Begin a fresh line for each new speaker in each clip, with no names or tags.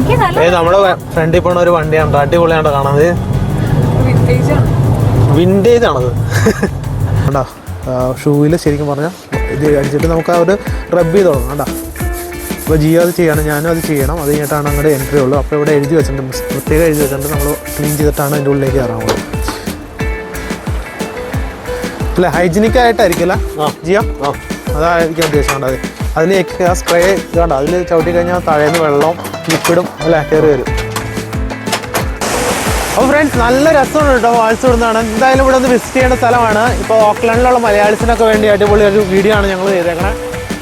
നമ്മുടെ ഫ്രണ്ടിൽ പോണ ഒരു വണ്ടിയാണ്, അടിപൊളിയാണ് കാണാൻ. വിൻറ്റേജ് ആണത്. കണ്ടോ ഷൂവിൽ ശരിക്കും പറഞ്ഞാൽ ഇത് അടിച്ചിട്ട് നമുക്ക് ആ ഒരു റബ്ബ് ചെയ്ത് തുടങ്ങും. കണ്ടോ അപ്പോൾ ജിയോ അത് ചെയ്യണം, ഞാനും അത് ചെയ്യണം. അത് കഴിഞ്ഞിട്ടാണ് അങ്ങോട്ട് എൻട്രി ഉള്ളൂ. അപ്പോൾ ഇവിടെ എഴുതി വെച്ചിട്ടുണ്ട്, പ്രത്യേകം എഴുതി വെച്ചിട്ടുണ്ട്. നമ്മൾ ക്ലീൻ ചെയ്തിട്ടാണ് അതിൻ്റെ ഉള്ളിലേക്ക് കയറാവുള്ളൂ. അല്ലേ ഹൈജീനിക് ആയിട്ടായിരിക്കില്ല ജിയോ? അതായിരിക്കും ഉദ്ദേശിക്കേണ്ടത്. അതിൽ സ്പ്രേ ഇതുകൊണ്ട് അതിൽ ചവിട്ടി കഴിഞ്ഞാൽ താഴേന്ന് വെള്ളവും ലിക്വിഡും അല്ലേ കയറി വരും. അപ്പോൾ ഫ്രണ്ട്സ് നല്ല രസമാണ് കേട്ടോ ഫാൾസ് ഇടുന്നതാണ്. എന്തായാലും ഇവിടെ ഒന്ന് വിസിറ്റ് ചെയ്യേണ്ട സ്ഥലമാണ്. ഇപ്പോൾ ഓക്ലൻഡിലുള്ള മലയാളീസിനൊക്കെ വേണ്ടി അടിപൊളി ഒരു വീഡിയോ ആണ് ഞങ്ങൾ ചെയ്തേക്കണേ.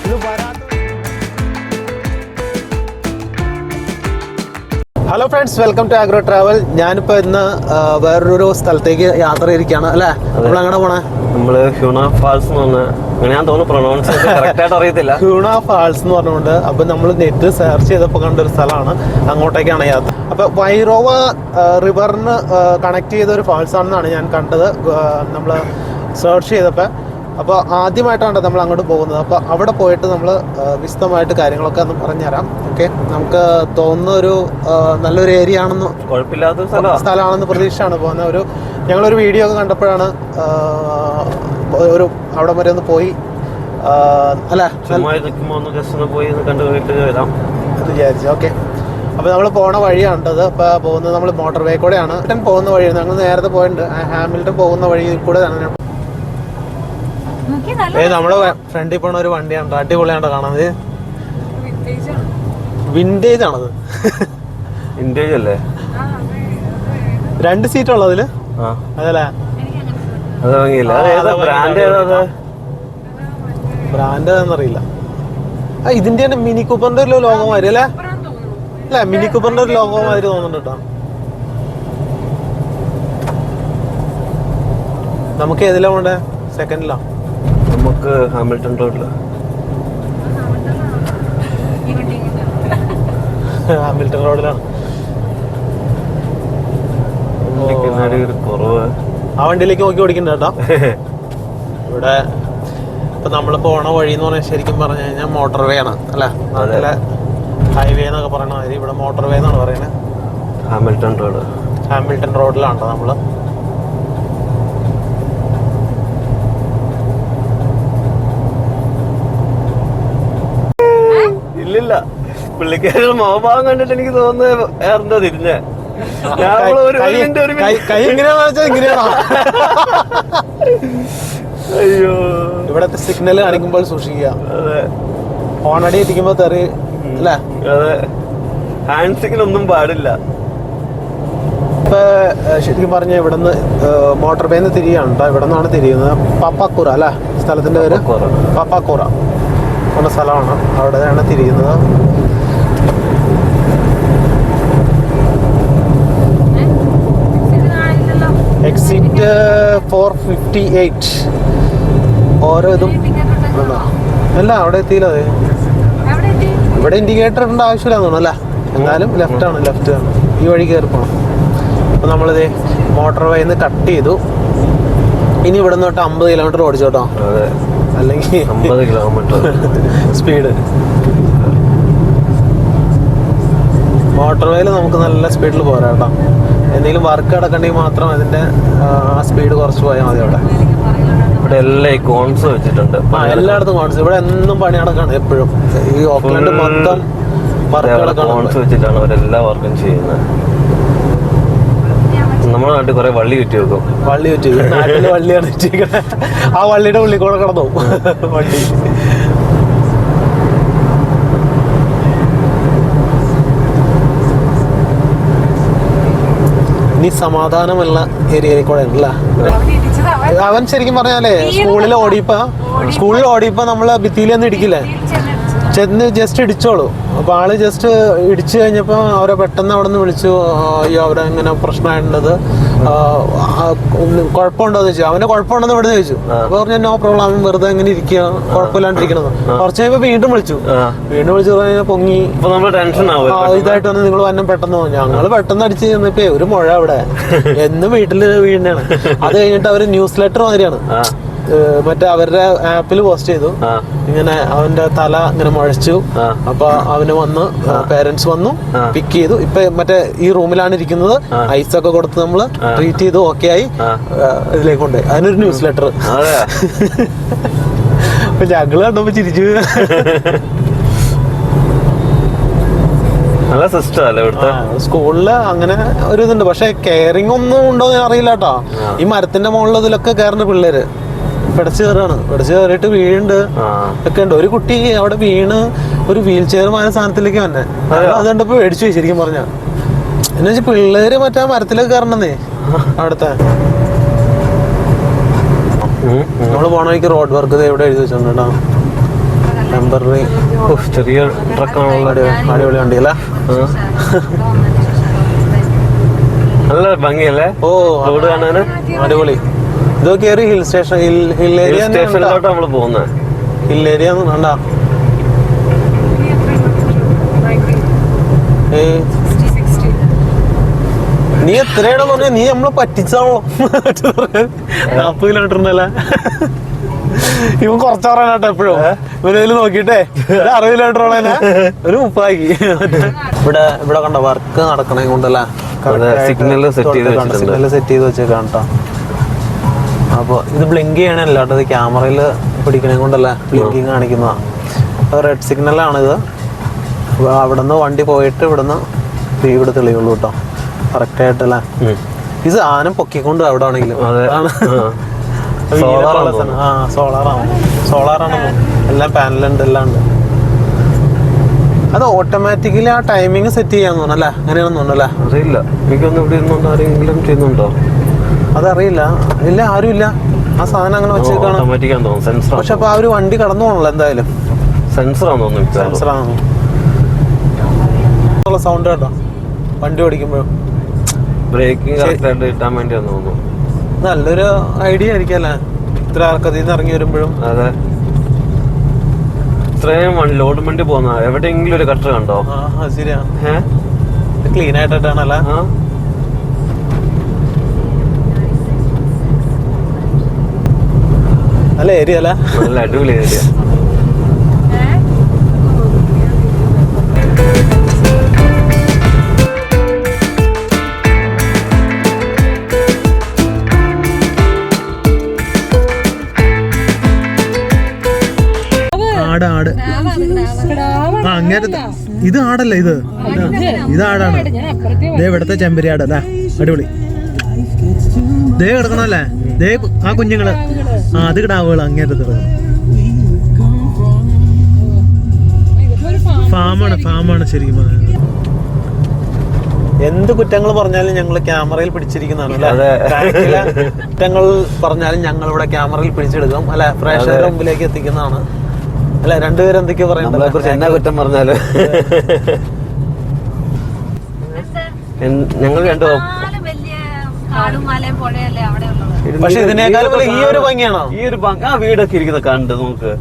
ഇത് hello friends, welcome to agro travel. ഞാനിപ്പോൾ ഇന്ന് വേറൊരു സ്ഥലത്തേക്ക് യാത്ര ചെയ്തിരിക്കുകയാണ് അല്ലേ. നമ്മൾ എങ്ങനെ പോണേ?
നമ്മള് ഹ്യൂണ ഫാൾസ് എന്ന് പറഞ്ഞ ഞാൻ തോന്നുന്നു പ്രൊനൗൺസ് കറക്റ്റ് ആയിട്ട് അറിയത്തില്ല.
ഹ്യൂണ ഫാൾസ് എന്ന് പറഞ്ഞുകൊണ്ട് അപ്പൊ നമ്മൾ നെറ്റ് സെർച്ച് ചെയ്തപ്പോൾ കണ്ടൊരു സ്ഥലമാണ്. അങ്ങോട്ടേക്കാണ് യാത്ര. അപ്പൊ വൈറോവ റിവറിന് കണക്ട് ചെയ്ത ഒരു ഫാൾസ് ആണെന്നാണ് ഞാൻ കണ്ടത് നമ്മൾ സെർച്ച് ചെയ്തപ്പോൾ. അപ്പോൾ ആദ്യമായിട്ടാണ് നമ്മൾ അങ്ങോട്ട് പോകുന്നത്. അപ്പോൾ അവിടെ പോയിട്ട് നമ്മൾ വിശദമായിട്ട് കാര്യങ്ങളൊക്കെ ഒന്ന് പറഞ്ഞുതരാം. ഓക്കെ, നമുക്ക് തോന്നുന്ന ഒരു നല്ലൊരു ഏരിയ ആണെന്ന്,
കുഴപ്പമില്ലാത്ത
സ്ഥലമാണെന്ന് പ്രതീക്ഷയാണ് പോകുന്നത്. ഞങ്ങളൊരു വീഡിയോ ഒക്കെ കണ്ടപ്പോഴാണ് ഒരു അവിടെ വരെ ഒന്ന് പോയി അല്ലേ
പോയി
വിചാരിച്ചു. ഓക്കെ, അപ്പോൾ നമ്മൾ പോണ വഴിയാണ്ടത്. അപ്പോൾ പോകുന്നത് നമ്മൾ മോട്ടോർ വേ കൂടെയാണ്. പോകുന്ന വഴി ഞങ്ങൾ നേരത്തെ പോയിട്ടുണ്ട്. ഹാമിൽട്ടൺ പോകുന്ന വഴി കൂടെ തന്നെ. നമ്മുടെ ഫ്രണ്ടിൽ പോണ ഒരു വണ്ടിയാണ്, അടിപൊളിയാണ് കാണാൻ. വിൻറ്റേജ് ആണത്.
വിൻറ്റേജ് അല്ലേ?
2 സീറ്റ് ഉള്ളതില് അതല്ലേ? ബ്രാൻഡ് എന്നറിയില്ല. ഇതിന്റെ തന്നെ മിനി കൂപ്പറിന്റെ ഒരു ലോഗോ മാതിരി അല്ലേ? അല്ലേ, മിനി കൂപ്പറിന്റെ ഒരു ലോഗോ മാതിരി തോന്നുന്നുണ്ട് കേട്ടോ. നമുക്ക് ഏതിലാ പോണ്ടേ? സെക്കൻഡിലാ?
നമുക്ക് ഹാമിൽട്ടൺ റോഡില്.
ഹാമിൽട്ടൺ റോഡിലാണ്
കുറവ്.
ആ വണ്ടിയിലേക്ക് നോക്കി ഓടിക്കണ്ട കേട്ടോ. ഇവിടെ ഇപ്പൊ നമ്മള് പോണ വഴി എന്ന് പറഞ്ഞാൽ ശരിക്കും പറഞ്ഞു കഴിഞ്ഞാൽ മോട്ടോർ വേ ആണ് അല്ലെ? നാട്ടിലെ ഹൈവേ എന്നൊക്കെ പറയണ മാതിരി ഇവിടെ മോട്ടോർ വേ എന്നാണ് പറയുന്നത്.
Hamilton road.
ഹാമിൽട്ടൺ റോഡിലാണ് നമ്മള്.
ഇല്ലില്ല, പുള്ളിക്കാരുടെ മോഭാവം കണ്ടിട്ട് എനിക്ക് തോന്നുന്നത് വേറെന്താ തിരിഞ്ഞ.
കൈ ഇങ്ങനെയാണെന്ന് വെച്ചാൽ ഇങ്ങനെയാണോ?
അയ്യോ,
ഇവിടത്തെ സിഗ്നൽ കാണിക്കുമ്പോൾ സൂക്ഷിക്കുക. ഹോണടി ഇരിക്കുമ്പോ തെറി അല്ലേ?
അതെ, ഹാൻഡ് സിഗ്നൽ ഒന്നും പാടില്ല.
ഇപ്പൊ ശരിക്കും പറഞ്ഞ ഇവിടുന്ന് മോട്ടോർ വേന്ന് തിരിയാണ് കേട്ടോ. ഇവിടെ നിന്നാണ് തിരിയുന്നത്. പാപ്പാക്കൂറ അല്ലേ സ്ഥലത്തിന്റെ പേര്? പാപ്പാക്കൂറ എന്ന സ്ഥലമാണ്. അവിടെയാണ് തിരിയുന്നത്. എക്സിറ്റ് 458. ഓരോ ഇതും അല്ല, അവിടെ എത്തിയില്ല. അത് ഇവിടെ ഇൻഡിക്കേറ്റർ ഇടേണ്ട ആവശ്യമില്ല തോന്നുന്നു അല്ലേ? എന്നാലും ലെഫ്റ്റ് ആണ് ഈ വഴി കയറി പോകണം. അപ്പൊ നമ്മളിത് മോട്ടോർ വേന്ന് കട്ട് ചെയ്തു. ഇനി ഇവിടെ നിന്ന് തൊട്ട് 50 കിലോമീറ്റർ ഓടിച്ചോട്ടോ, അല്ലെങ്കിൽ
50 കിലോമീറ്റർ
സ്പീഡ്. മോട്ടോർ വേയിൽ നമുക്ക് നല്ല സ്പീഡിൽ പോരാ കേട്ടോ. എന്തെങ്കിലും വർക്ക് നടക്കണമെങ്കിൽ മാത്രം അതിന്റെ സ്പീഡ് കുറച്ച് പോയാൽ മതി.
ഇവിടെ എല്ലാ കോൺസ് വെച്ചിട്ടുണ്ട്.
എല്ലായിടത്തും കോൺസ്. ഇവിടെ എന്നും പണി നടക്കാണ് എപ്പോഴും. ഈ ഓക്ലൻഡ് മൊത്തം
കോൺസ് വെച്ചിട്ടാണ് അവരെല്ലാ വർക്കും ചെയ്യുന്നത്. നമ്മുടെ നാട്ടിൽ കുറെ വള്ളി ചുറ്റി വെക്കും.
വള്ളി ചുറ്റി നാട്ടില് വള്ളിയാണ് ചുറ്റിക്കണേ. ആ വള്ളിയുടെ ഉള്ളിൽ കൂടെ കിടന്നു വണ്ടി. ഇനി സമാധാനമുള്ള ഏരിയയിൽ കൂടെ ഉണ്ടല്ല. അവൻ ശരിക്കും പറഞ്ഞാലേ സ്കൂളിൽ ഓടിയപ്പോ നമ്മള് ഭിത്തിയിലൊന്നും ഇടിക്കില്ലേ, ചെന്ന് ജസ്റ്റ് ഇടിച്ചോളൂ. അപ്പൊ ആള് ജസ്റ്റ് ഇടിച്ചു കഴിഞ്ഞപ്പോ അവരെ പെട്ടെന്ന് അവിടെ നിന്ന് വിളിച്ചു. അയ്യോ അവരെ ഇങ്ങനെ പ്രശ്നമായിട്ടുള്ളത്, കുഴപ്പമുണ്ടോ എന്ന് ചോദിച്ചു. അവന്റെ കുഴപ്പമുണ്ടെന്ന് ഇവിടെ ചോദിച്ചു. അപ്പൊ പറഞ്ഞു നോ പ്രോബ്ലം, അവൻ വെറുതെ ഇങ്ങനെ ഇരിക്കുക, കുഴപ്പമില്ലാണ്ടിരിക്കണത്. കുറച്ച് കഴിയുമ്പോ വീണ്ടും വിളിച്ചു പൊങ്ങി ഇതായിട്ട് വന്ന് നിങ്ങൾ വന്നം പെട്ടെന്ന് പറഞ്ഞു. ഞങ്ങള് പെട്ടെന്ന് അടിച്ച് ചെന്നപ്പോ ഒരു മുഴ അവിടെ എന്നും വീട്ടില് വീടിനാണ്. അത് കഴിഞ്ഞിട്ട് അവര് ന്യൂസ് ലെറ്റർ മാതിരിയാണ്. മറ്റേ അവരുടെ ആപ്പിൽ പോസ്റ്റ് ചെയ്തു, ഇങ്ങനെ അവന്റെ തല ഇങ്ങനെ മുഴച്ചു. അപ്പൊ അവന് വന്ന് പേരൻസ് വന്നു പിക്ക് ചെയ്തു. ഇപ്പൊ മറ്റേ ഈ റൂമിലാണ് ഇരിക്കുന്നത്. ഐസൊക്കെ കൊടുത്ത് നമ്മള് ട്രീറ്റ് ചെയ്തു, ഓക്കെ ആയി ഇതിലേക്ക് കൊണ്ടുപോയി. അതിനൊരു ന്യൂസ് ലെറ്റർ. അപ്പൊ ഞങ്ങള് കണ്ടപ്പോ ചിരിച്ചു.
നല്ല സിസ്റ്റം അല്ലേ ഇവിടുത്തെ
സ്കൂളില് അങ്ങനെ ഒരു ഇതുണ്ട്. പക്ഷെ കെയറിങ് ഒന്നും ഉണ്ടോ എന്ന് അറിയില്ല കേട്ടോ. ഈ മരത്തിന്റെ മുകളിൽ ഇതിലൊക്കെ കയറുന്ന പിള്ളേര് പിടച്ച് കയറിയിട്ട് വീഴുണ്ട് ഒക്കെ ഉണ്ട്. ഒരു കുട്ടി അവിടെ വീണ് ഒരു വീൽ ചെയറുമായ സാധനത്തിലേക്ക് വന്നെ. അത് കണ്ടപ്പോ മേടിച്ചു പോയി ശരിക്കും പറഞ്ഞ. എന്ന് വെച്ചാൽ പിള്ളേര് മറ്റേ മരത്തിലേക്ക് കയറണമെന്നേ. അവിടുത്തെ നമ്മള് പോണ വഴിക്ക് റോഡ് വർക്ക് എവിടെ എഴുതി വെച്ചിട്ടുണ്ട് കേട്ടോ. ടെമ്പററി
ചെറിയ ട്രക്കാണുള്ള
അടിപൊളി വണ്ടിയല്ലേ.
നല്ല ഭംഗിയല്ലേ
ഓ
റോഡ് കാണാന്
അടിപൊളി. ഇതൊക്കെ ഒരു ഹിൽ സ്റ്റേഷൻ, ഹിൽ ഏരിയ
സ്റ്റേഷനിലോട്ട് നമ്മള് പോകുന്നത്.
ഹിൽ ഏരിയ കണ്ടാ. നീ എത്രയാണോ പറഞ്ഞ നീ നമ്മളെ പറ്റിച്ചാണോ? 40 കിലോമീറ്റർ ഉണ്ടല്ലേ. ഇവൻ കുറച്ച് പറയാനാട്ടോ എപ്പോഴും. ഇവനതിൽ നോക്കിട്ടേ 60 കിലോമീറ്റർ ഉള്ളതിനെ ഒരു 30 ഇവിടെ കണ്ട വർക്ക് നടക്കണേ കൊണ്ടല്ലേ.
സിഗ്നല്
സെറ്റ് ചെയ്ത് വെച്ചേക്കാം കേട്ടോ. അപ്പൊ ഇത് ബ്ലിങ്ക് ചെയ്യണല്ലോ കേട്ടോ. ഇത് ക്യാമറയിൽ പിടിക്കണേ കൊണ്ടല്ലേ ബ്ലിങ്കിങ് കാണിക്കുന്നതാണ്. റെഡ് സിഗ്നലാണിത്. അവിടെ നിന്ന് വണ്ടി പോയിട്ട് ഇവിടെ തെളിയുള്ളൂ കേട്ടോ. കറക്റ്റ് ആയിട്ടല്ലേ. ഈ സാധനം പൊക്കിക്കൊണ്ട് അവിടെ ആണെങ്കിലും സോളാറാണ്. എല്ലാം പാനലുണ്ട്, എല്ലാം ഉണ്ട്. അത് ഓട്ടോമാറ്റിക്കലി ആ ടൈമിങ് സെറ്റ് ചെയ്യാന്ന് തോന്നല്ലേ. അങ്ങനെയാണെന്ന് തോന്നല്ലേ.
അറിയില്ല, എനിക്കൊന്നും ഇവിടെ ഇരുന്നുണ്ടോ ആരെങ്കിലും ചെയ്യുന്നുണ്ടോ
അതറിയില്ല. ഇല്ല, ആരും ഇല്ല. ആ സാധനം അങ്ങനെ വെച്ചേക്കാണ്. പക്ഷെ അപ്പൊ ആ ഒരു വണ്ടി കടന്നു പോകണല്ലോ എന്തായാലും.
സെൻസറാണോ
സൗണ്ട് കേട്ടോ വണ്ടി ഓടിക്കുമ്പോഴും.
ബ്രേക്കിംഗ് കിട്ടാൻ വേണ്ടിയാന്ന് തോന്നുന്നു.
നല്ലൊരു ഐഡിയ ആയിരിക്കല്ലേ ഇത്ര ആൾക്കതിൽ നിന്ന് ഇറങ്ങി വരുമ്പോഴും.
അതെ, ഇത്രയും ലോഡ് വണ്ടി പോകുന്ന എവിടെയെങ്കിലും ഒരു കട്ടർ കണ്ടോ?
ശരിയാ, ക്ലീൻ ആയിട്ടാണല്ലേ. നല്ല ഏരിയ അല്ലേ.
നല്ല അടിപൊളി ഏരിയ.
ആട് അങ്ങനെ ഇത് ആടല്ലേ. ഇത് ആടാണ്. ദേ ഇവിടത്തെ ചെമ്പരിയാടല്ലേ. അടിപൊളി. ദേ കിടക്കണല്ലേ. ദേ ആ കുഞ്ഞുങ്ങള്. അത് കിടാവുകൾ അങ്ങേറ്റത്ത് ഫാമാണ് ശരിക്കും. എന്ത് കുറ്റങ്ങൾ പറഞ്ഞാലും ഞങ്ങൾ ക്യാമറയിൽ പിടിച്ചിരിക്കുന്നതാണ് അല്ലേ. കുറ്റങ്ങൾ പറഞ്ഞാലും ഞങ്ങൾ ഇവിടെ ക്യാമറയിൽ പിടിച്ചെടുക്കും അല്ലെ. പ്രേക്ഷകരുടെ മുമ്പിലേക്ക് എത്തിക്കുന്നതാണ് അല്ല. രണ്ടുപേരും എന്തൊക്കെയാ പറയുന്നത്,
എന്നാ കുറ്റം പറഞ്ഞാല്. ഞങ്ങൾ രണ്ടോ
പക്ഷെ ഇതിനേക്കാളും ഈ ഒരു ഭംഗിയാണോ?
ഈ ഒരു ആ വീടൊക്കെ ഇരിക്കുന്നത് കണ്ട് നോക്ക്.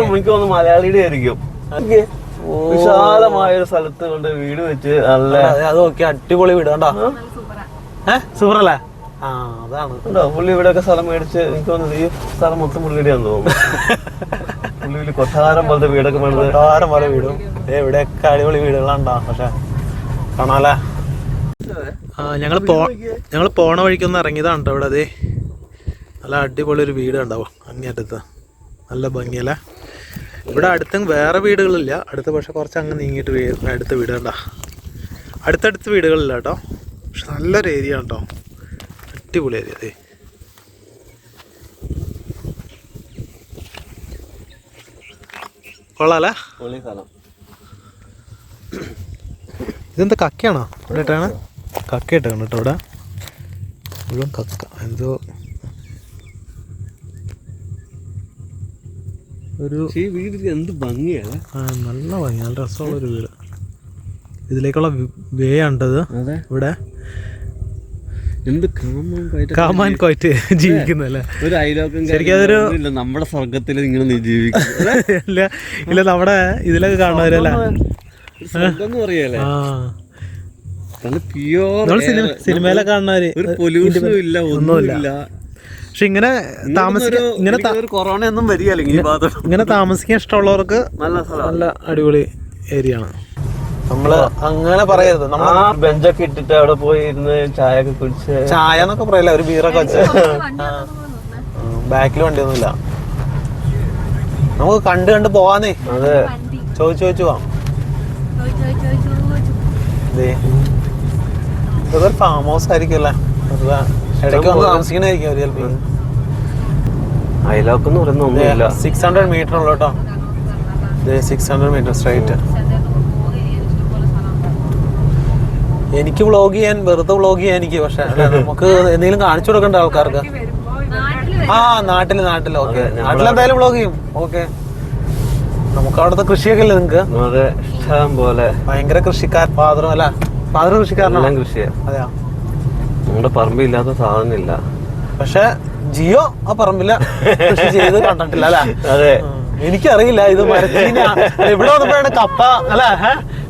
എനിക്ക് തോന്നുന്നു മലയാളിയുടെ ആയിരിക്കും. വിശാലമായ ഒരു സ്ഥലത്ത് കൊണ്ട് വീട് വെച്ച് നല്ല
അത് നോക്കി അടിപൊളി വീട് കണ്ടോ. സൂപ്പറല്ലേ. അതാണ്
പുള്ളി ഇവിടെയൊക്കെ സ്ഥലം മേടിച്ച്. എനിക്ക് തോന്നുന്നത് ഈ സ്ഥലം മൊത്തം പുള്ളിയുടെയാന്ന് തോന്നുന്നു. പുള്ളി കൊട്ടാരം പോലത്തെ വീടൊക്കെ മേടിച്ചത്.
കൊട്ടാരം പോലെ വീടും ഇവിടെയൊക്കെ അടിപൊളി വീടുകളുണ്ടോ. പക്ഷെ കാണാല്ലേ. ഞങ്ങൾ പോണ വഴിക്കൊന്ന് ഇറങ്ങിയതാണ് കേട്ടോ. ഇവിടെ അതെ നല്ല അടിപൊളി ഒരു വീട് ഉണ്ടാവും അങ്ങേറ്റത്ത്. നല്ല ഭംഗിയല്ലേ. ഇവിടെ അടുത്തും വേറെ വീടുകളില്ല. അടുത്ത് പക്ഷെ കുറച്ച് അങ്ങ് നീങ്ങിയിട്ട് അടുത്ത വീട് കണ്ടോ. അടുത്തടുത്ത് വീടുകളില്ല കേട്ടോ. പക്ഷെ നല്ലൊരു ഏരിയ കേട്ടോ. അടിപൊളി ഏരിയ. അതെ കൊള്ളാല്ലേ. ഇതെന്താ കക്കയാണോ ഇവിടെ ഇട്ടാണ്? കക്ക ഇട്ടാണ് കേട്ടോ ഇവിടെ മുഴുവൻ കക്ക. എന്തോ ഒരു
വീട് എന്ത് ഭംഗിയാണ്.
നല്ല ഭംഗി, നല്ല രസമുള്ളൊരു വീട്. ഇതിലേക്കുള്ള വേ ഉണ്ടത് ഇവിടെ.
എന്ത്
കാമാൻ കോയിട്ട് ജീവിക്കുന്നല്ലേ.
ഒരു അയലോക്കം
ശരിക്കും അതൊരു
നമ്മുടെ സ്വർഗത്തിൽ ഇങ്ങനെ ജീവിക്കും.
ഇല്ല നമ്മുടെ ഇതിലൊക്കെ കാണുന്നവരല്ലേ
പറയല്ലേ.
സിനിമയിലൊക്കെ കാണുന്നവര്
ഒരു പൊല്യൂഷനും ഇല്ല, ഒന്നുമില്ല.
പക്ഷെ ഇങ്ങനെ താമസിക്കാൻ
കൊറോണ ഒന്നും വരികയല്ല ഈ ഭാഗത്ത്.
ഇങ്ങനെ താമസിക്കാൻ ഇഷ്ടമുള്ളവർക്ക് നല്ല അടിപൊളി ഏരിയ ആണ്. നമ്മള് അങ്ങനെ പറയരുത്, നമ്മൾ
ബെഞ്ചൊക്കെ ഇട്ടിട്ട് അവിടെ പോയി ഇരുന്ന് ചായ ഒക്കെ കുടിച്ച്,
ചായ എന്നൊക്കെ പറയില്ല, ഒരു ബീറൊക്കെ വെച്ച്. ബാക്കിൽ വണ്ടിയൊന്നുമില്ല, നമുക്ക് കണ്ട് പോവാന്നേ.
അതെ,
ചോദിച്ചു പോവാം. ഇതൊരു ഫാം ഹൗസ് ആയിരിക്കുമല്ലേ, ഇടയ്ക്ക് വന്ന് താമസിക്കണായിരിക്കും അവര് ചിലപ്പോ.
അയലോക്കെന്ന് പറയുന്ന ഒന്നുമില്ല.
600 മീറ്റർ ഉള്ളു കേട്ടോ, 600 മീറ്റർ സ്ട്രൈറ്റ്. എനിക്ക് വ്ളോഗ് ചെയ്യാൻ, വെറുതെ വ്ളോഗ് ചെയ്യാൻ എനിക്ക്, പക്ഷെ നമുക്ക് എന്തെങ്കിലും കാണിച്ചു കൊടുക്കണ്ട ആൾക്കാർക്ക്. നാട്ടില് ഓക്കെ, നാട്ടിലെന്തായാലും വ്ളോഗ് ചെയ്യും. ഓക്കെ, നമുക്ക് അവിടുത്തെ കൃഷിയൊക്കെ അല്ലേ നിങ്ങക്ക്?
അതെ, ഇഷ്ടം പോലെ.
ഭയങ്കര കൃഷിക്കാരൻ ഫാദറും അല്ല, ഫാദർ കൃഷിക്കാരനാണ്.
കൃഷിയാ.
അതെയാ,
നമ്മുടെ പറമ്പില്ലാത്ത സാധനമില്ല.
പക്ഷെ ജിയോ ആ പറമ്പില്ല കൃഷി ചെയ്ത് കണ്ടിട്ടില്ല അല്ലെ?
അതെ,
എനിക്കറിയില്ല ഇത് മരച്ചീന. ഇവിടെ വന്നപ്പോഴാണ് കപ്പ അല്ലെ,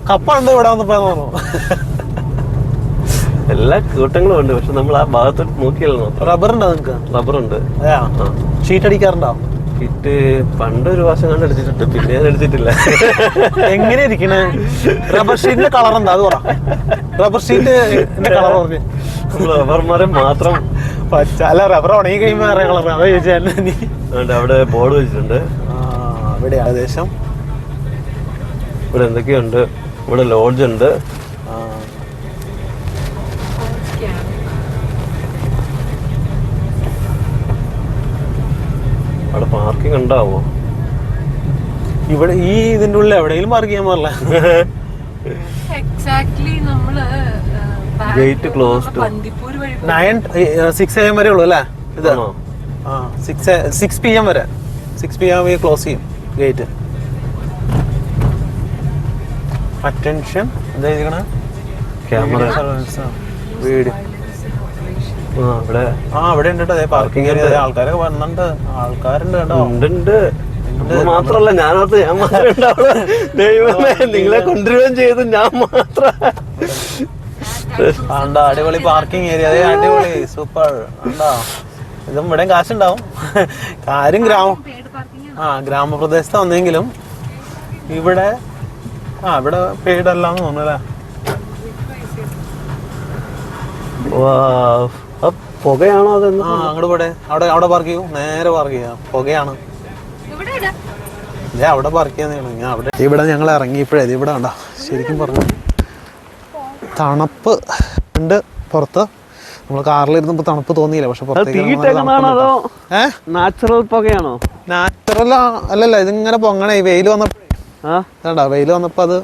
കപ്പ ഉണ്ട് ഇവിടെ വന്നപ്പോ തോന്നുന്നു.
എല്ലാ കൂട്ടങ്ങളും ഉണ്ട്, പക്ഷെ നമ്മൾ ആ ഭാഗത്തോട്ട് നോക്കിയല്ലോ.
റബ്ബർ ഉണ്ടോ നിങ്ങക്ക്?
റബ്ബറുണ്ട്.
ഷീറ്റ് അടിക്കാറുണ്ടോ?
ഷീറ്റ് പണ്ട് ഒരു വർഷം കണ്ട് അടിച്ചിട്ടുണ്ട്, പിന്നെ ഞാൻ അടിച്ചിട്ടില്ല.
എങ്ങനെ ഇരിക്കണേ? റബ്ബർ ഷീറ്റിന്റെ കളർ എന്താ അത് പറ. റബ്ബർ ഷീറ്റ് കളർ പറഞ്ഞു.
റബ്ബർ മരം മാത്രം
പച്ച അല്ല, റബ്ബർ ഉണങ്ങി കഴിയുമ്പോ വേറെ കളർ. അതാ ചോദിച്ചാൽ നീ.
അവിടെ ബോർഡ് വെച്ചിട്ടുണ്ട്.
ഇവിടെ ഏകദേശം
ഇവിടെ എന്തൊക്കെയുണ്ട്, ഇവിടെ ലോഡ്ജ് ഉണ്ട്. അവിടെ പാർക്കിംഗ് ഉണ്ടാവോ?
ഇവിടെ ഈ ഇതിന്റെ ഉള്ളിൽ എവിടെയെങ്കിലും പാർക്ക് ചെയ്യാൻ പാടില്ല.
ഗേറ്റ് ക്ലോസ്
6 AM വരെ ഉള്ളു അല്ലേ ഇത്? 6 PM വരെ. 6 PM ക്ലോസ് ചെയ്യും ഗേറ്റ്. അറ്റൻഷൻ എന്താ ചെയ്യണേ?
ക്യാമറ,
വീട്. ഇവിടെ ഉണ്ട് കേട്ടോ പാർക്കിംഗ് ഏരിയ. ആൾക്കാരൊക്കെ വന്നിട്ടുണ്ട്, ആൾക്കാരുണ്ട് കേട്ടോ.
ഉണ്ട്. മാത്രല്ല ഞാനകത്ത് ഞാൻ മാത്രമേ ദൈവമേ നിങ്ങളെ കൊണ്ടുവരികയും ചെയ്ത് ഞാൻ മാത്രം.
അടിപൊളി പാർക്കിംഗ് ഏരിയ, അതേ അടിപൊളി സൂപ്പർ. ഇതും ഇവിടെ കാശുണ്ടാവും. കാര്യം ഗ്രാമപ്രദേശത്ത് വന്നെങ്കിലും ഇവിടെ ഇവിടെ പെയ്ഡല്ലാന്ന് തോന്നുന്നല്ലേ.
പുകയാണോ അതെന്ന്?
അങ്ങോട്ട് ഇവിടെ അവിടെ പാർക്ക് ചെയ്യും, നേരെ പാർക്ക് ചെയ്യാം. പുകയാണ് അവിടെ പാർക്ക് ചെയ്യാൻ. ഞാൻ ഇവിടെ ഞങ്ങൾ ഇറങ്ങിയപ്പോഴേ ഇവിടെ കണ്ട, ശരിക്കും പറഞ്ഞു തണുപ്പ് ഉണ്ട് പുറത്ത്. നമ്മൾ കാറിലിരുന്നപ്പോ തണുപ്പ് തോന്നിയില്ല, പക്ഷെ
നാച്ചുറൽ പുകയാണോ?
നാച്ചുറൽ അല്ലല്ല, ഇതിങ്ങനെ പൊങ്ങണേ. വെയിൽ വന്നപ്പോ വെയിൽ വന്നപ്പോ അത്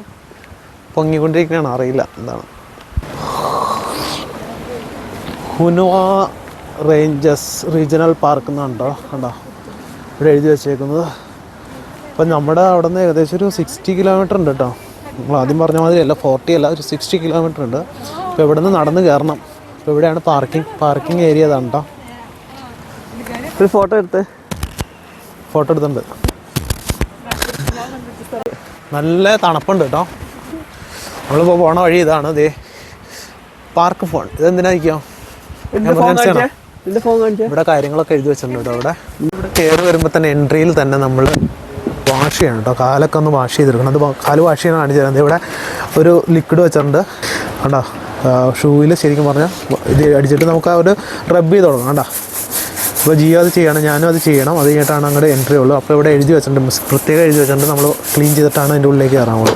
പൊങ്ങിക്കൊണ്ടിരിക്കുകയാണ്. അറിയില്ല എന്താണ്. ഹുനുവ റേഞ്ചസ് റീജിയണൽ പാർക്ക് എന്നാണ്ടോ കണ്ടോ ഇവിടെ എഴുതി വെച്ചേക്കുന്നത്. അപ്പം നമ്മുടെ അവിടെ നിന്ന് ഏകദേശം ഒരു 60 കിലോമീറ്റർ ഉണ്ട് കേട്ടോ. നമ്മൾ ആദ്യം പറഞ്ഞ മാതിരി അല്ല, 40 അല്ല, ഒരു 60 കിലോമീറ്റർ ഉണ്ട്. അപ്പോൾ ഇവിടെ നിന്ന് നടന്ന് കയറണം. അപ്പോൾ ഇവിടെയാണ് പാർക്കിംഗ് ഏരിയ ഇതാണ് കേട്ടോ.
ഒരു ഫോട്ടോ
എടുത്തിട്ടുണ്ട്. നല്ല തണുപ്പുണ്ട് കേട്ടോ. നമ്മളിപ്പോൾ പോണ വഴി ഇതാണ്. ദേ പാർക്ക് ഫോൺ. ഇതെന്തിനായിരിക്കാം? ഇവിടെ കാര്യങ്ങളൊക്കെ എഴുതി വെച്ചിട്ടുണ്ട് കേട്ടോ. ഇവിടെ കയറി വരുമ്പോൾ തന്നെ എൻട്രിയിൽ തന്നെ നമ്മൾ വാഷ് ചെയ്യണം കേട്ടോ. കാലൊക്കെ ഒന്ന് വാഷ് ചെയ്തെടുക്കണം. അത് കാല് വാഷ് ചെയ്യാൻ കാണിച്ചു തരുന്നത്. ഇവിടെ ഒരു ലിക്വിഡ് വെച്ചിട്ടുണ്ട് കണ്ടോ. ഷൂവിൽ ശരിക്കും പറഞ്ഞാൽ ഇത് അടിച്ചിട്ട് നമുക്ക് ആ ഒരു റബ്ബ് ചെയ്ത് തുടങ്ങാം കണ്ടോ. അപ്പോൾ ജിയോ അത് ചെയ്യണം, ഞാനും അത് ചെയ്യണം. അത് കഴിഞ്ഞിട്ടാണ് അങ്ങോട്ട് എൻട്രി ഉള്ളൂ. അപ്പോൾ ഇവിടെ എഴുതി വെച്ചിട്ടുണ്ട്, പ്രത്യേകം എഴുതി വെച്ചിട്ടുണ്ട്. നമ്മൾ ക്ലീൻ ചെയ്തിട്ടാണ് അതിൻ്റെ ഉള്ളിലേക്ക് കയറാവുള്ളൂ.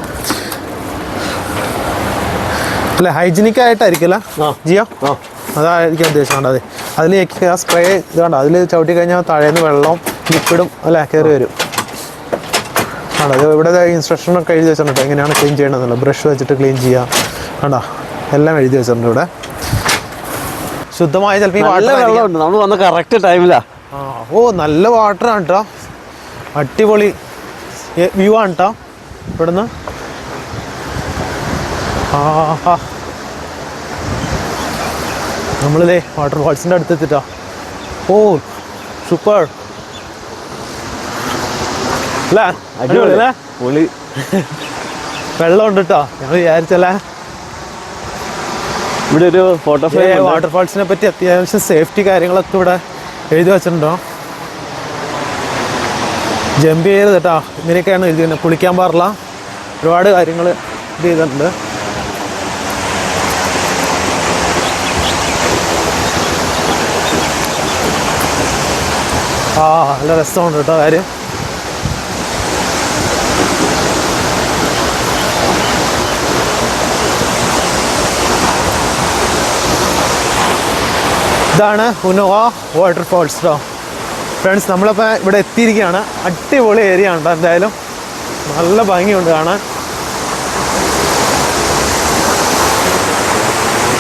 അല്ലേ, ഹൈജീനിക് ആയിട്ടായിരിക്കില്ല ജിയോ? അതായിരിക്കും ഉദ്ദേശിച്ചത്. അതെ, അതിലേക്ക് ആ സ്പ്രേ ഇത് കണ്ടോ, അതിൽ ചവിട്ടി കഴിഞ്ഞാൽ താഴേന്ന് വെള്ളവും ലിക്വിഡും അല്ലേ കയറി വരും. ആണോ, അത് ഇവിടെ ഇൻസ്ട്രക്ഷനൊക്കെ എഴുതി വെച്ചിട്ടുണ്ട് എങ്ങനെയാണ് ക്ലീൻ ചെയ്യണമെന്നല്ലോ. ബ്രഷ് വെച്ചിട്ട് ക്ലീൻ ചെയ്യാം കണ്ടോ, എല്ലാം എഴുതി വെച്ചിട്ടുണ്ട് ഇവിടെ. ശുദ്ധമായ ചിലപ്പോൾ
വെള്ളമുണ്ട്, നമ്മൾ വന്ന കറക്റ്റ് ടൈമിലാണ്.
നല്ല വാട്ടറാണ് കേട്ടോ. അടിപൊളി വ്യൂ ആണ് കേട്ടോ ഇവിടുന്ന്. നമ്മളിതേ വാട്ടർഫാൾസിൻ്റെ അടുത്തെത്തിട്ടോ. സൂപ്പർ അല്ലേ, അടിപൊളി അല്ലേ, പൊളി. വെള്ളം ഉണ്ട് കേട്ടോ. ഞങ്ങൾ വിചാരിച്ചല്ലേ
ഇവിടെ ഒരു ഫോട്ടോ ഫ്രെയിം.
വാട്ടർഫാൾസിനെ പറ്റി അത്യാവശ്യം സേഫ്റ്റി കാര്യങ്ങളൊക്കെ ഇവിടെ എഴുതി വെച്ചിട്ടുണ്ടോ? ജമ്പ് ചെയ്ത് കേട്ടോ, ഇങ്ങനെയൊക്കെയാണ് എഴുതിയത്. കുളിക്കാൻ പാടില്ല, ഒരുപാട് കാര്യങ്ങൾ ഇത് ചെയ്തിട്ടുണ്ട്. നല്ല രസമുണ്ട് കേട്ടോ കാര്യം. ഇതാണ് ഉനുവ വാട്ടർഫോൾസ് കേട്ടോ ഫ്രണ്ട്സ്. നമ്മളിപ്പോൾ ഇവിടെ എത്തിയിരിക്കുകയാണ്. അടിപൊളി ഏരിയ ഉണ്ട്, എന്തായാലും നല്ല ഭംഗിയുണ്ട് കാണാൻ.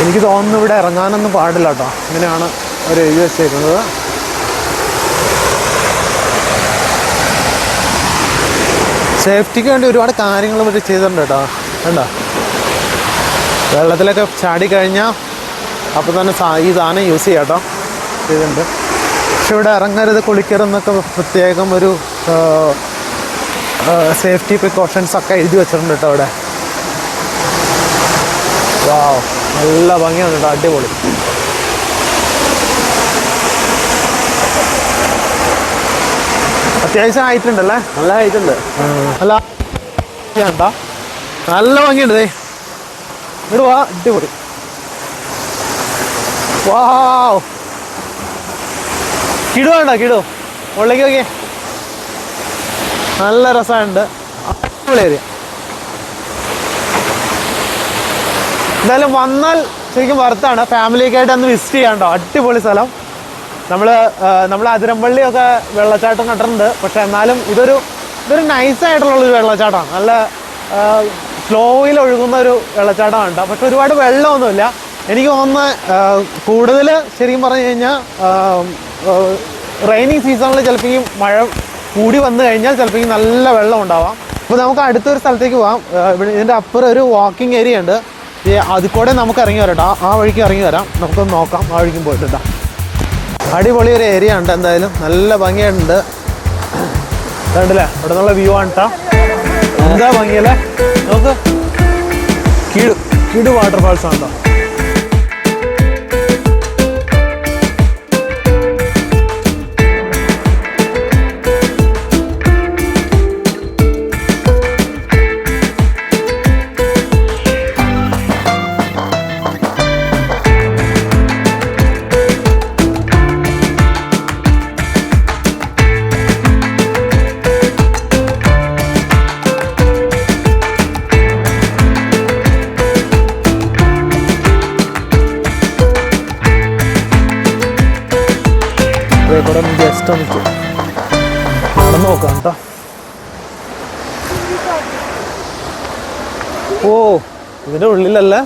എനിക്ക് തോന്നുന്നു ഇവിടെ ഇറങ്ങാനൊന്നും പാടില്ല കേട്ടോ, ഇങ്ങനെയാണ് അവർ എഴുതി വെച്ചേക്കുന്നത്. സേഫ്റ്റിക്ക് വേണ്ടി ഒരുപാട് കാര്യങ്ങൾ ഇവർ ചെയ്തിട്ടുണ്ട് കേട്ടോ. കണ്ടോ, വെള്ളത്തിലൊക്കെ ചാടിക്കഴിഞ്ഞാൽ അപ്പോൾ തന്നെ ഈ സാധനം യൂസ് ചെയ്യാം കേട്ടോ, ചെയ്തിട്ടുണ്ട്. പക്ഷെ ഇവിടെ ഇറങ്ങരുത്, കുളിക്കരുതെന്നൊക്കെ പ്രത്യേകം ഒരു സേഫ്റ്റി പ്രിക്കോഷൻസ് ഒക്കെ എഴുതി വെച്ചിട്ടുണ്ട് കേട്ടോ ഇവിടെ. വാവ്, നല്ല ഭംഗിയാണ് കേട്ടോ, അടിപൊളി. അത്യാവശ്യം ആയിട്ടുണ്ടല്ലേ?
നല്ല ആയിട്ടുണ്ട്.
നല്ല കേട്ടോ, നല്ല ഭംഗിയുണ്ട്. ഇങ്ങോട്ട് വാ, അടിപൊളി. വാവ്, കിടു വേണ്ട, കിടു ഉള്ളിലേക്ക് നോക്കിയേ, നല്ല രസമുണ്ട്, അടിപൊളി ഏരിയ. എന്തായാലും വന്നാൽ ശരിക്കും വർത്താണ്, ഫാമിലിയൊക്കെ ആയിട്ട് അന്ന് വിസിറ്റ് ചെയ്യാണ്ടോ. അടിപൊളി സ്ഥലം. നമ്മൾ അതിരമ്പള്ളിയൊക്കെ വെള്ളച്ചാട്ടം കണ്ടിട്ടുണ്ട്, പക്ഷെ എന്നാലും ഇതൊരു നൈസായിട്ടുള്ളൊരു വെള്ളച്ചാട്ടമാണ്. നല്ല ഫ്ലോയിൽ ഒഴുകുന്ന ഒരു വെള്ളച്ചാട്ടമാണ് കേട്ടോ. പക്ഷെ ഒരുപാട് വെള്ളമൊന്നുമില്ല. എനിക്ക് തോന്നുന്ന കൂടുതൽ ശരിക്കും പറഞ്ഞു കഴിഞ്ഞാൽ റെയിനിങ് സീസണിൽ ചിലപ്പോൾ മഴ കൂടി വന്നു കഴിഞ്ഞാൽ ചിലപ്പോൾ നല്ല വെള്ളം ഉണ്ടാവാം. അപ്പോൾ നമുക്ക് അടുത്തൊരു സ്ഥലത്തേക്ക് പോകാം. ഇതിൻ്റെ അപ്പുറം ഒരു വാക്കിംഗ് ഏരിയ ഉണ്ട്, അതിൽ കൂടെ നമുക്ക് ഇറങ്ങി വരാം കേട്ടോ. ആ വഴിക്ക് ഇറങ്ങി വരാം, നമുക്കൊന്ന് നോക്കാം. ആ വഴിക്കും പോയിട്ടോ. അടിപൊളി ഒരു ഏരിയ ഉണ്ട്, എന്തായാലും നല്ല ഭംഗിയുണ്ട്. കണ്ടില്ലേ, ഇവിടെ നിന്നുള്ള വ്യൂ ആണ് കേട്ടോ. എന്താ ഭംഗിയല്ലേ, നമുക്ക് കിടു വാട്ടർഫാൾസ് ആണോ. ഇവിടെ ജസ്റ്റ് ഒന്ന് നടന്നു നോക്കാം കേട്ടോ. ഓ, ഇതിൻ്റെ ഉള്ളിലല്ലേ,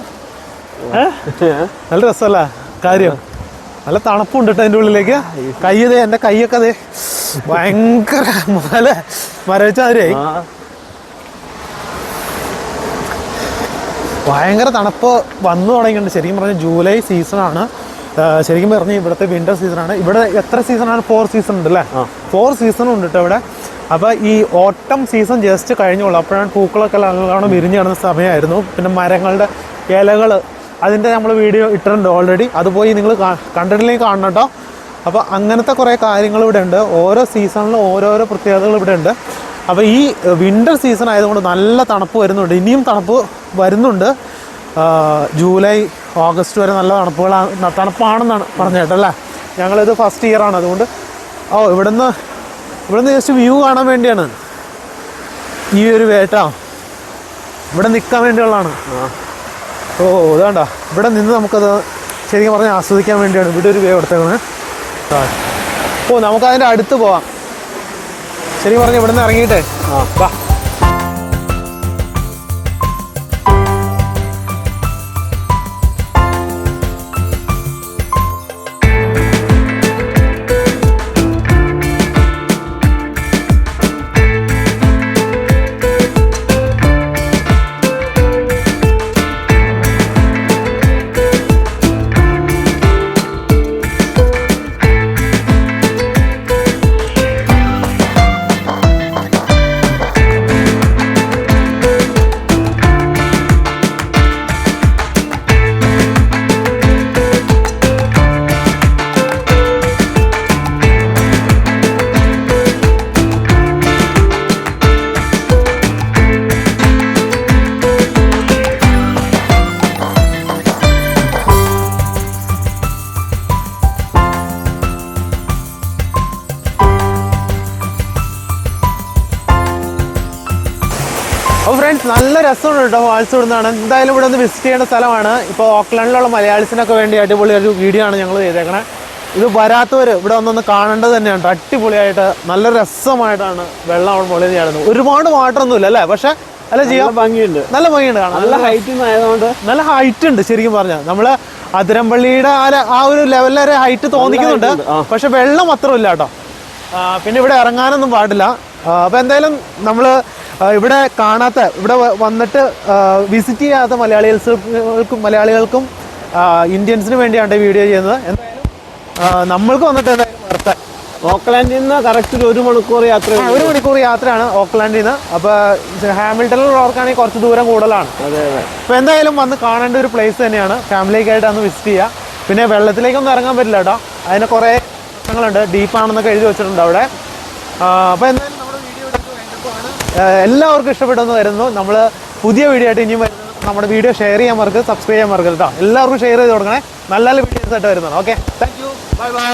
നല്ല രസമല്ലേ കാര്യം. നല്ല തണുപ്പുണ്ട് കേട്ടോ അതിൻ്റെ ഉള്ളിലേക്ക്. എൻ്റെ കൈയൊക്കെ അതെ ഭയങ്കര മരവിച്ചാതിരിയായി. ഭയങ്കര തണുപ്പ് വന്നു തുടങ്ങിയിട്ടുണ്ട്. ശരിക്കും പറഞ്ഞാൽ ജൂലൈ സീസണാണ്. ശരിക്കും പറഞ്ഞാൽ ഇവിടുത്തെ വിൻ്റർ സീസണാണ്. ഇവിടെ എത്ര സീസണാണ്? 4 സീസൺ ഉണ്ട് അല്ലേ? 4 സീസൺ ഉണ്ട് കേട്ടോ ഇവിടെ. അപ്പോൾ ഈ ഓട്ടം സീസൺ ജസ്റ്റ് കഴിഞ്ഞോളൂ. അപ്പോഴാണ് പൂക്കളൊക്കെ നല്ലോണം വിരിഞ്ഞ് കിടന്ന സമയമായിരുന്നു. പിന്നെ മരങ്ങളുടെ ഇലകൾ, അതിൻ്റെ നമ്മൾ വീഡിയോ ഇട്ടിട്ടുണ്ട് ഓൾറെഡി, അത് പോയി നിങ്ങൾ കണ്ടിട്ടില്ലെങ്കിൽ കാണണം കേട്ടോ. അപ്പോൾ അങ്ങനത്തെ കുറേ കാര്യങ്ങൾ ഇവിടെ ഉണ്ട്. ഓരോ സീസണിലും ഓരോരോ പ്രത്യേകതകൾ ഇവിടെ ഉണ്ട്. അപ്പോൾ ഈ വിൻ്റർ സീസൺ ആയതുകൊണ്ട് നല്ല തണുപ്പ് വരുന്നുണ്ട്. ഇനിയും തണുപ്പ് വരുന്നുണ്ട്. ജൂലൈ ഓഗസ്റ്റ് വരെ നല്ല തണുപ്പാണെന്നാണ് പറഞ്ഞത് കേട്ടല്ലേ. ഞങ്ങളിത് ഫസ്റ്റ് ഇയറാണ്, അതുകൊണ്ട് ഇവിടുന്ന് ജസ്റ്റ് വ്യൂ കാണാൻ വേണ്ടിയാണ് ഈ ഒരു വേട്ടാ. ഇവിടെ നിൽക്കാൻ വേണ്ടിയുള്ളതാണ്. ഇതാണ്ട, ഇവിടെ നിന്ന് നമുക്കത് ശരിക്കും പറഞ്ഞാൽ ആസ്വദിക്കാൻ വേണ്ടിയാണ് ഇവിടെ ഒരു വേ കൊടുത്തേക്കുന്നത്. നമുക്കതിൻ്റെ അടുത്ത് പോവാം. ശരിക്കും പറഞ്ഞാൽ ഇവിടെ നിന്ന് ഇറങ്ങിയിട്ടേ വാ. നല്ല രസമുണ്ട് കേട്ടോ ഫാൾസ് ഇവിടുന്നാണ്. എന്തായാലും ഇവിടെ ഒന്ന് വിസിറ്റ് ചെയ്യേണ്ട സ്ഥലമാണ്. ഇപ്പോൾ ഓക്ലൻഡിലുള്ള മലയാളീസിനൊക്കെ വേണ്ടി അടിപൊളി ഒരു വീഡിയോ ആണ് ഞങ്ങൾ ചെയ്തേക്കണേ. ഇത് വരാത്തവർ ഇവിടെ ഒന്നൊന്ന് കാണേണ്ടത് തന്നെയാണ്. അടിപൊളിയായിട്ട് നല്ല രസമായിട്ടാണ് വെള്ളം അവിടെ മുകളിൽ ചാടുന്നത്. ഒരുപാട് വാട്ടർ ഒന്നുമില്ല അല്ലേ, പക്ഷെ അല്ല ചെയ്യാൻ
ഭംഗിയുണ്ട്,
നല്ല ഭംഗിയുണ്ട് കാണാൻ.
നല്ല ഹൈറ്റ് ആയതുകൊണ്ട്
നല്ല ഹൈറ്റ് ഉണ്ട് ശരിക്കും പറഞ്ഞാൽ. നമ്മള് അതിരമ്പള്ളിയുടെ ആ ഒരു ലെവലിൽ വരെ ഹൈറ്റ് തോന്നിക്കുന്നുണ്ട്, പക്ഷെ വെള്ളം അത്രയില്ല കേട്ടോ. പിന്നെ ഇവിടെ ഇറങ്ങാനൊന്നും പാടില്ല. അപ്പൊ എന്തായാലും നമ്മള് ഇവിടെ കാണാത്ത, ഇവിടെ വന്നിട്ട് വിസിറ്റ് ചെയ്യാത്ത മലയാളികൾക്കും ഇന്ത്യൻസിന് വേണ്ടിയാണ് വീഡിയോ ചെയ്യുന്നത്. എന്തായാലും നമ്മൾക്ക് വന്നിട്ട് എന്തായാലും നിർത്താൻ
ഓക്ലാൻഡിൽ നിന്ന് കറക്റ്റ് 1 മണിക്കൂർ യാത്ര,
1 മണിക്കൂർ യാത്രയാണ് ഓക്ലാൻഡിൽ നിന്ന്. അപ്പൊ ഹാമിൽട്ടണിലുള്ളവർക്കാണെങ്കിൽ കുറച്ച് ദൂരം കൂടുതലാണ്.
അതെ അതെ.
അപ്പൊ എന്തായാലും വന്ന് കാണേണ്ട ഒരു പ്ലേസ് തന്നെയാണ്. ഫാമിലിക്കായിട്ട് അന്ന് വിസിറ്റ് ചെയ്യുക. പിന്നെ വെള്ളത്തിലേക്കൊന്നും ഇറങ്ങാൻ പറ്റില്ല കേട്ടോ, അതിന് കുറേ പ്രശ്നങ്ങളുണ്ട്. ഡീപ്പാണെന്നൊക്കെ എഴുതി വെച്ചിട്ടുണ്ട് അവിടെ. അപ്പോൾ എന്തായാലും നമ്മുടെ വീഡിയോ എല്ലാവർക്കും ഇഷ്ടപ്പെട്ടെന്ന് വരുന്നു. നമ്മൾ പുതിയ വീഡിയോ ആയിട്ട് ഇനിയും വരുന്നത്. നമ്മുടെ വീഡിയോ ഷെയർ ചെയ്യാൻ മറക്കരുത്, സബ്സ്ക്രൈബ് ചെയ്യാൻ മറക്കരുത് കേട്ടോ. എല്ലാവർക്കും ഷെയർ ചെയ്ത് കൊടുക്കണേ. നല്ല നല്ല വീഡിയോസ് ആയിട്ട് വരുന്നതാണ്. Okay, thank you, bye bye.